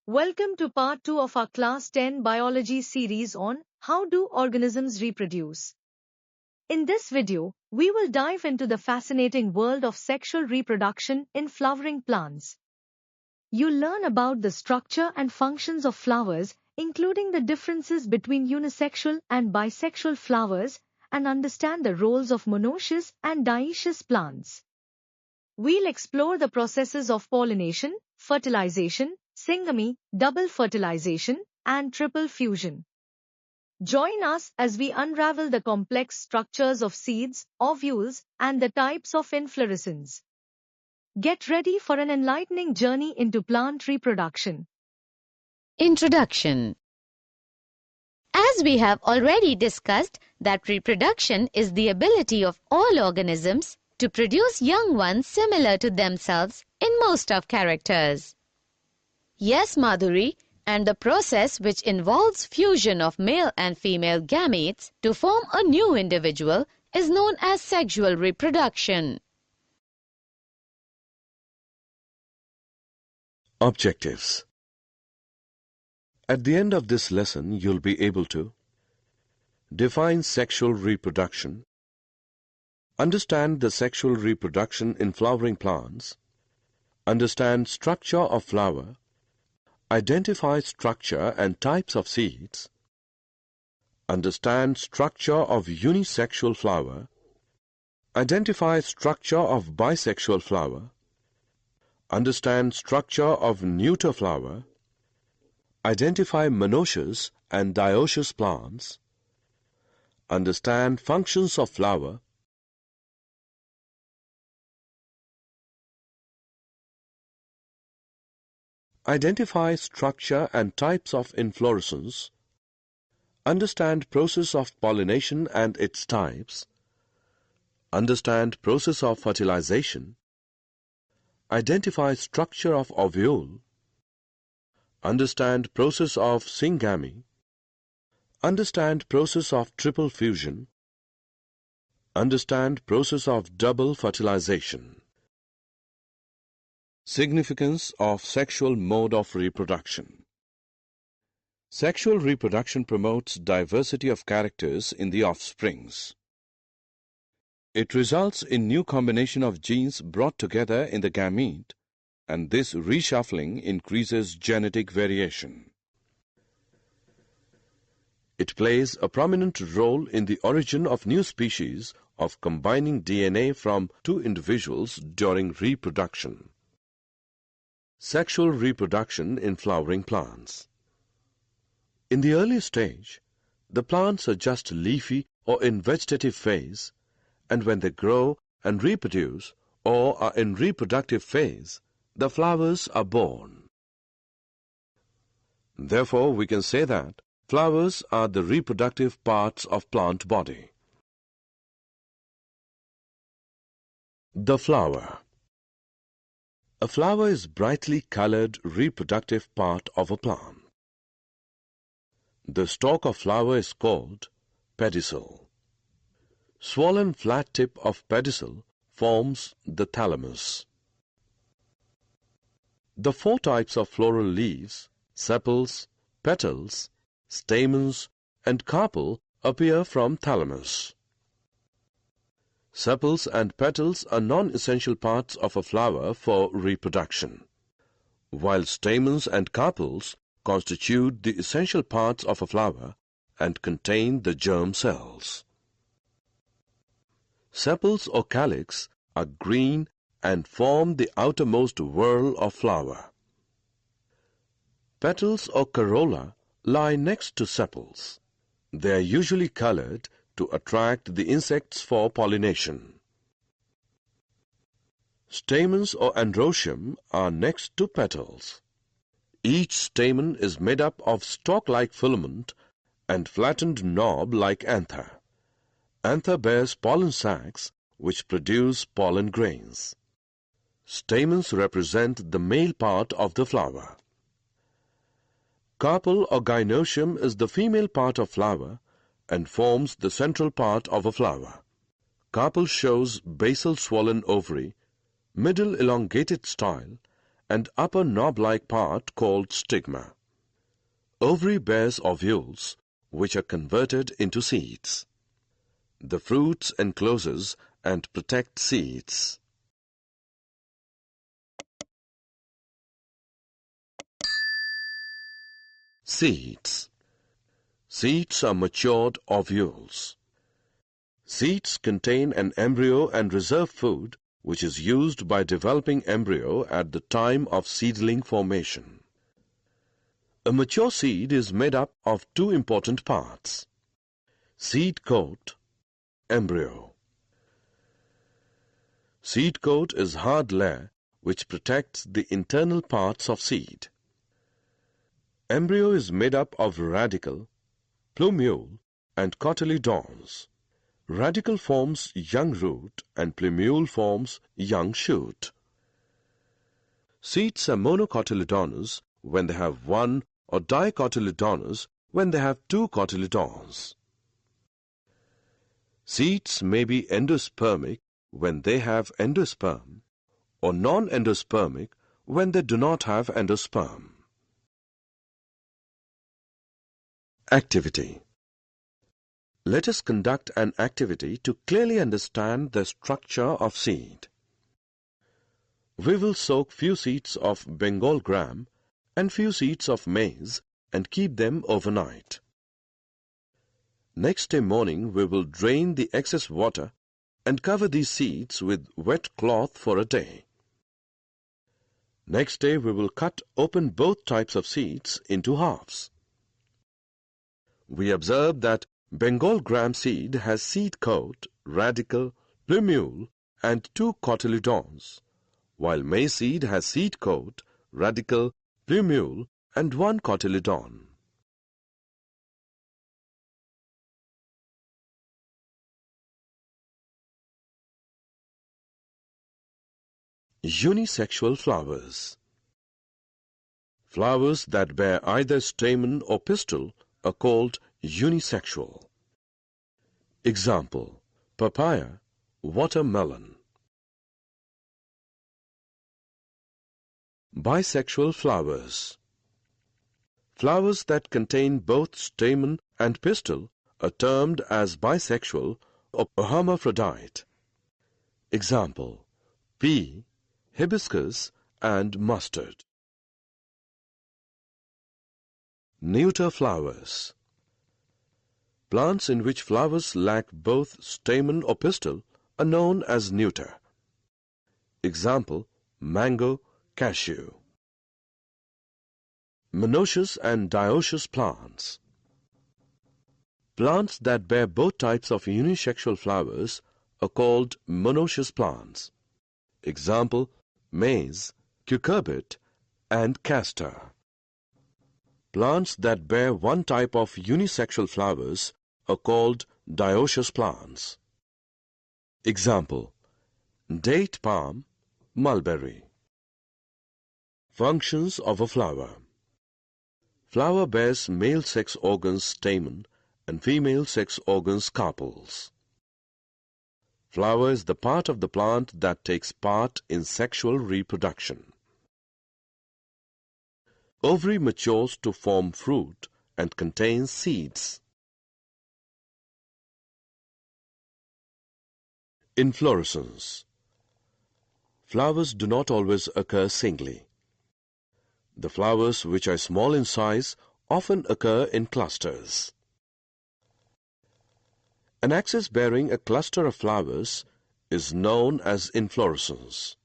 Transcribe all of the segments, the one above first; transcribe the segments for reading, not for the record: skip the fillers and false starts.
Welcome to part 2 of our Class 10 Biology series on How Do Organisms Reproduce? In this video, we will dive into the fascinating world of sexual reproduction in flowering plants. You'll learn about the structure and functions of flowers, including the differences between unisexual and bisexual flowers, and understand the roles of monoecious and dioecious plants. We'll explore the processes of pollination, fertilization, syngamy, double fertilization, and triple fusion. Join us as we unravel the complex structures of seeds, ovules, and the types of inflorescence. Get ready for an enlightening journey into plant reproduction. Introduction. As we have already discussed that reproduction is the ability of all organisms to produce young ones similar to themselves in most of characters. Yes, Madhuri, and the process which involves fusion of male and female gametes to form a new individual is known as sexual reproduction. Objectives. At the end of this lesson, you'll be able to define sexual reproduction, understand the sexual reproduction in flowering plants, understand structure of flower, identify structure and types of seeds, understand structure of unisexual flower, identify structure of bisexual flower, understand structure of neuter flower, identify monoecious and dioecious plants, understand functions of flower, identify structure and types of inflorescence, understand process of pollination and its types, understand process of fertilization, identify structure of ovule, understand process of syngamy, understand process of triple fusion, understand process of double fertilization. Significance of sexual mode of reproduction. Sexual reproduction promotes diversity of characters in the offsprings. It results in new combination of genes brought together in the gamete, and this reshuffling increases genetic variation. It plays a prominent role in the origin of new species of combining DNA from two individuals during reproduction. Sexual reproduction in flowering plants. In the early stage, the plants are just leafy or in vegetative phase, and when they grow and reproduce or are in reproductive phase, the flowers are born. Therefore, we can say that flowers are the reproductive parts of plant body. The flower. A flower is brightly colored reproductive part of a plant. The stalk of flower is called pedicel. Swollen flat tip of pedicel forms the thalamus. The four types of floral leaves, sepals, petals, stamens, and carpel appear from thalamus. Sepals and petals are non-essential parts of a flower for reproduction, while stamens and carpels constitute the essential parts of a flower and contain the germ cells. Sepals or calyx are green and form the outermost whorl of flower. Petals or corolla lie next to sepals. They are usually colored to attract the insects for pollination. Stamens or androecium are next to petals. Each stamen is made up of stalk-like filament and flattened knob like anther. Anther bears pollen sacs which produce pollen grains. Stamens represent the male part of the flower. Carpel or gynoecium is the female part of flower and forms the central part of a flower. Carpel shows basal swollen ovary, middle elongated style, and upper knob-like part called stigma. Ovary bears ovules, which are converted into seeds. The fruits encloses and protect seeds. Seeds. Seeds are matured ovules. Seeds contain an embryo and reserve food which is used by developing embryo at the time of seedling formation. A mature seed is made up of two important parts: seed coat, embryo. Seed coat is hard layer which protects the internal parts of seed. Embryo is made up of radicle, plumule, and cotyledons. Radicle forms young root and plumule forms young shoot. Seeds are monocotyledonous when they have one, or dicotyledonous when they have two cotyledons. Seeds may be endospermic when they have endosperm, or non-endospermic when they do not have endosperm. Activity. Let us conduct an activity to clearly understand the structure of seed. We will soak few seeds of Bengal gram and few seeds of maize and keep them overnight. Next day morning we will drain the excess water and cover these seeds with wet cloth for a day. Next day we will cut open both types of seeds into halves. We observe that Bengal gram seed has seed coat, radicle, plumule, and two cotyledons, while maize seed has seed coat, radicle, plumule, and one cotyledon. Unisexual flowers. Flowers that bear either stamen or pistil are called unisexual. Example: papaya, watermelon. Bisexual flowers. Flowers that contain both stamen and pistil are termed as bisexual or hermaphrodite. Example: pea, hibiscus, and mustard. Neuter flowers. Plants in which flowers lack both stamen or pistil are known as neuter. Example: mango, cashew. Monoecious and dioecious plants. Plants that bear both types of unisexual flowers are called monoecious plants. Example: maize, cucurbit, and castor. Plants that bear one type of unisexual flowers are called dioecious plants. Example: date palm, mulberry. Functions of a flower. Flower bears male sex organs stamen and female sex organs carpels. Flower is the part of the plant that takes part in sexual reproduction. Ovary matures to form fruit and contains seeds. Inflorescence. Flowers do not always occur singly. The flowers, which are small in size, often occur in clusters. An axis bearing a cluster of flowers is known as inflorescence.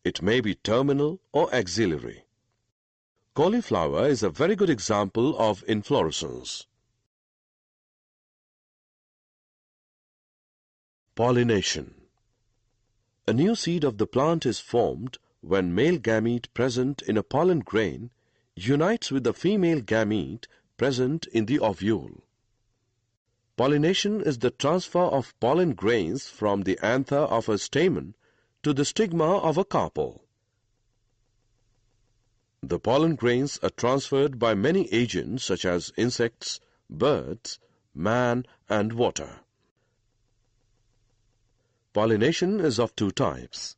It may be terminal or axillary. Cauliflower is a very good example of inflorescence. Pollination. A new seed of the plant is formed when male gamete present in a pollen grain unites with the female gamete present in the ovule. Pollination is the transfer of pollen grains from the anther of a stamen to the stigma of a carpel. The pollen grains are transferred by many agents such as insects, birds, man, and water. Pollination is of two types: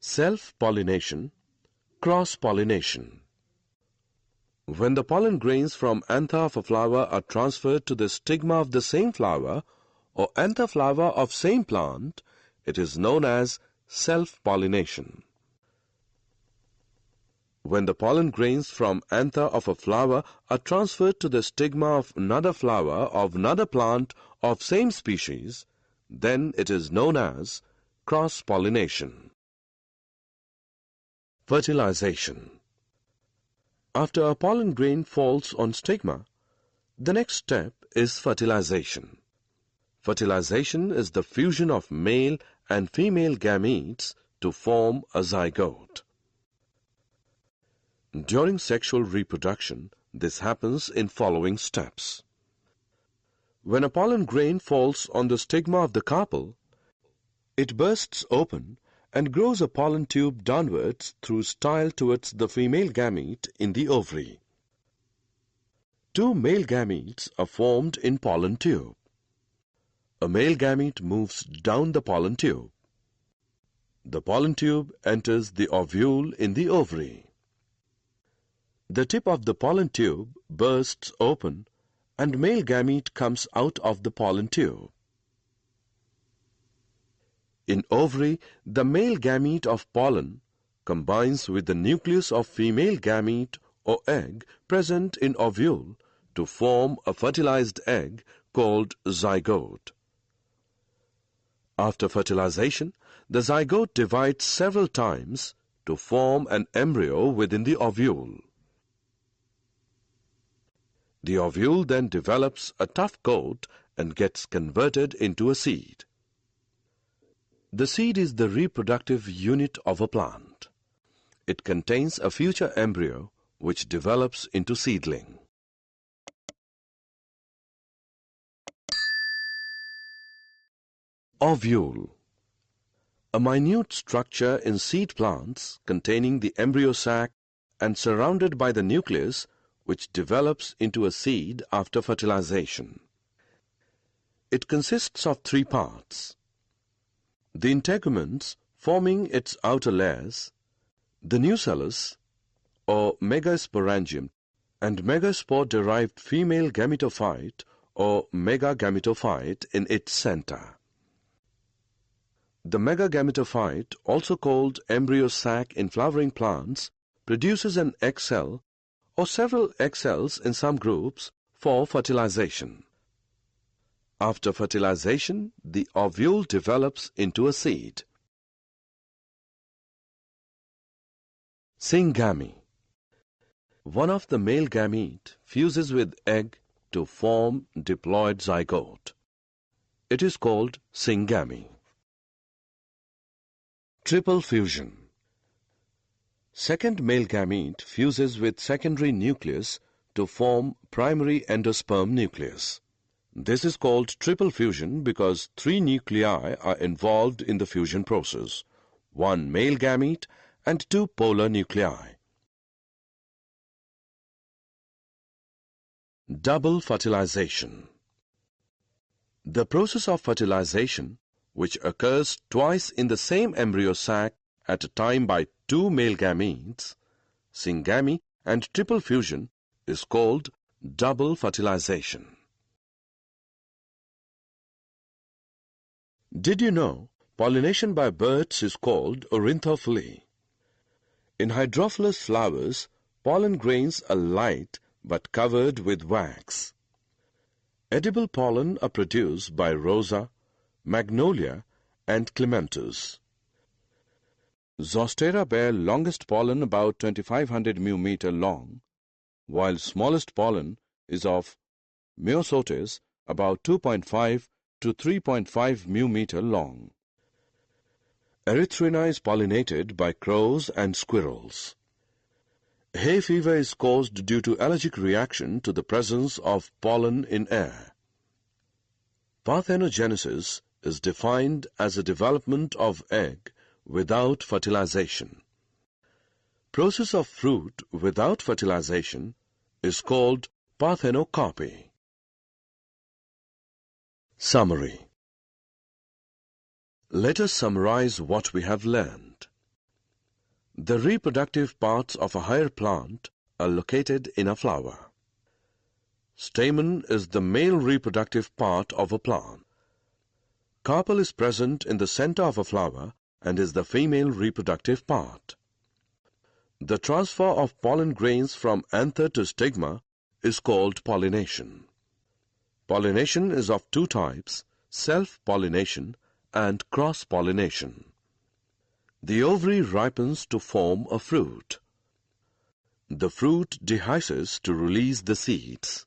self-pollination, cross-pollination. When the pollen grains from anther of a flower are transferred to the stigma of the same flower or anther flower of same plant, it is known as self-pollination. When the pollen grains from anther of a flower are transferred to the stigma of another flower of another plant of same species, then it is known as cross-pollination. Fertilization. After a pollen grain falls on stigma, the next step is fertilization. Fertilization is the fusion of male and female gametes to form a zygote. During sexual reproduction, this happens in following steps. When a pollen grain falls on the stigma of the carpel, it bursts open and grows a pollen tube downwards through style towards the female gamete in the ovary. Two male gametes are formed in pollen tube. A male gamete moves down the pollen tube. The pollen tube enters the ovule in the ovary. The tip of the pollen tube bursts open and male gamete comes out of the pollen tube. In ovary, the male gamete of pollen combines with the nucleus of female gamete or egg present in ovule to form a fertilized egg called zygote. After fertilization, the zygote divides several times to form an embryo within the ovule. The ovule then develops a tough coat and gets converted into a seed. The seed is the reproductive unit of a plant. It contains a future embryo which develops into seedling. Ovule. A minute structure in seed plants containing the embryo sac and surrounded by the nucleus which develops into a seed after fertilization. It consists of three parts: the integuments forming its outer layers, the nucellus or megasporangium, and megaspore-derived female gametophyte or megagametophyte in its center. The megagametophyte, also called embryo sac in flowering plants, produces an egg cell or several egg cells in some groups for fertilization. After fertilization, the ovule develops into a seed. Syngamy. One of the male gamete fuses with egg to form diploid zygote. It is called syngamy. Triple fusion. Second male gamete fuses with secondary nucleus to form primary endosperm nucleus. This is called triple fusion because three nuclei are involved in the fusion process: one male gamete and two polar nuclei. Double fertilization. The process of fertilization, which occurs twice in the same embryo sac at a time by two male gametes, syngamy and triple fusion, is called double fertilization. Did you know pollination by birds is called ornithophily? In hydrophilous flowers, pollen grains are light but covered with wax. Edible pollen are produced by Rosa, Magnolia and Clematis. Zostera bear longest pollen about 2500 μm long, while smallest pollen is of Monoecious about 2.5 to 3.5 μm long. Erythrina is pollinated by crows and squirrels. Hay fever is caused due to allergic reaction to the presence of pollen in air. Parthenogenesis is defined as a development of egg without fertilization. Process of fruit without fertilization is called parthenocarpy. Summary. Let us summarize what we have learned. The reproductive parts of a higher plant are located in a flower. Stamen is the male reproductive part of a plant. Carpel is present in the center of a flower and is the female reproductive part. The transfer of pollen grains from anther to stigma is called pollination. Pollination is of two types, self-pollination and cross-pollination. The ovary ripens to form a fruit. The fruit dehisces to release the seeds.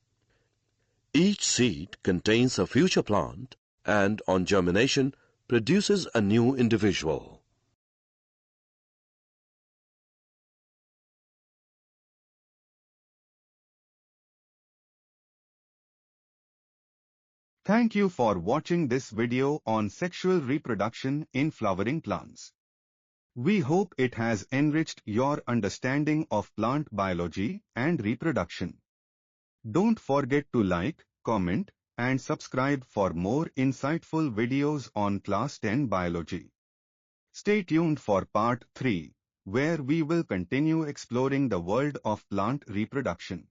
Each seed contains a future plant and, on germination, produces a new individual. Thank you for watching this video on sexual reproduction in flowering plants. We hope it has enriched your understanding of plant biology and reproduction. Don't forget to like, comment, and subscribe for more insightful videos on Class 10 Biology. Stay tuned for Part 3, where we will continue exploring the world of plant reproduction.